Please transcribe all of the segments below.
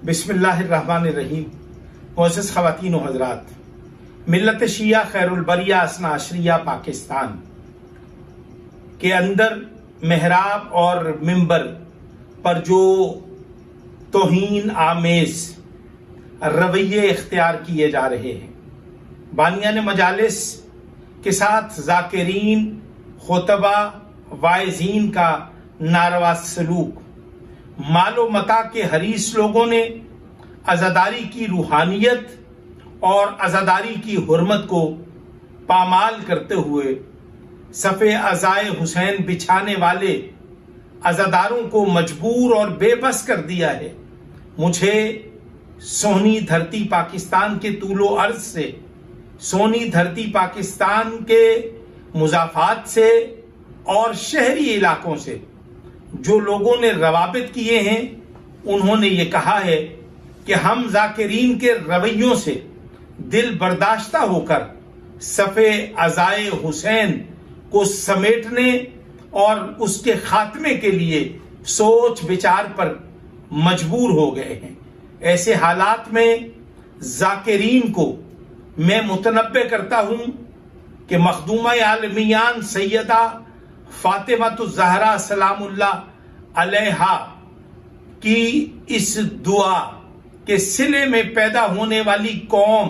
बिस्मिल्लाहिर्रहमानिर्रहीम। मोअज़्ज़ज़ ख़वातीन व हज़रात, मिल्लत शिया खैरुल बरिया असना अशरिया पाकिस्तान के अंदर मेहराब और मिंबर पर जो तौहीन आमेज़ रवैये इख्तियार किए जा रहे हैं, बानियान मजालिस के साथ ज़ाकिरीन, खुतबा, वाइज़ीन का नारवा सलूक, मालो मता के हरीस लोगों ने अज़ादारी की रूहानियत और अज़ादारी की हुर्मत को पामाल करते हुए सफ़े अज़ाए हुसैन बिछाने वाले अज़ादारों को मजबूर और बेबस कर दिया है। मुझे सोहनी धरती पाकिस्तान के तूलो अर्ज से, सोहनी धरती पाकिस्तान के मुज़ाफ़ात से और शहरी इलाकों से जो लोगों ने रवाबित किए हैं, उन्होंने ये कहा है कि हम ज़ाकिरीन के रवैयों से दिल बर्दाश्ता होकर सफ़े अज़ाए हुसैन को समेटने और उसके खात्मे के लिए सोच विचार पर मजबूर हो गए हैं। ऐसे हालात में ज़ाकिरीन को मैं मुतनब्बे करता हूं कि मखदूमा आलमियान सैयदा फातिमातुज़ ज़हरा सलामुल्लाह अलैहा की इस दुआ के सिले में पैदा होने वाली कौम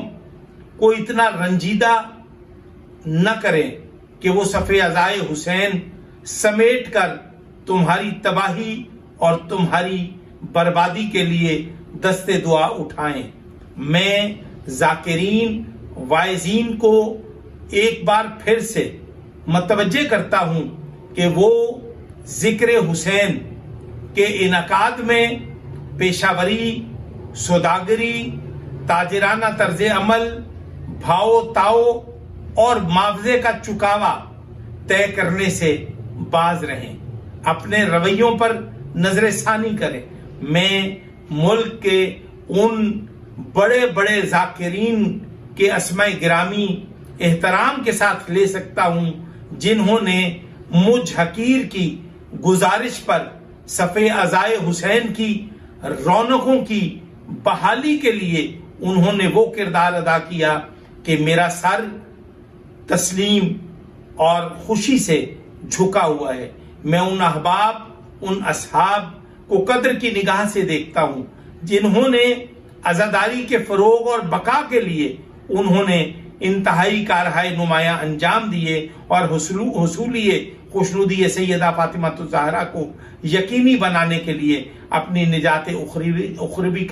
को इतना रंजीदा न करें कि वो सफ़े अज़ाए हुसैन समेट कर तुम्हारी तबाही और तुम्हारी बर्बादी के लिए दस्ते दुआ उठाएं। मैं ज़ाकिरीन, वाइज़ीन को एक बार फिर से मतवज्जे करता हूं कि वो जिक्र हुसैन के इनकाद में पेशावरी, सौदागरी, ताजिराना तर्ज अमल, भाव ताओ और मुआवजे का चुकावा तय करने से बाज रहें, अपने रवैयों पर नजरसानी करें। मैं मुल्क के उन बड़े बड़े ज़ाकिरीन के अस्माए गिरामी एहतराम के साथ ले सकता हूं जिन्होंने मुझ हकीर की गुजारिश पर सफ़े अज़ाए हुसैन की रौनकों की बहाली के लिए उन्होंने वो किरदार अदा किया कि मेरा सर तस्लीम और खुशी से झुका हुआ है। मैं उन अहबाब, उन असहाब को कद्र की निगाह से देखता हूं जिन्होंने अज़ादारी के फरोग और बका के लिए उन्होंने इंतहाई कारहाय नुमाया अंजाम दिए और हुसूलिये खुशनुदी सैयदा फातिमातुज़ ज़हरा को यकीनी बनाने के लिए अपनी निजात उखरवी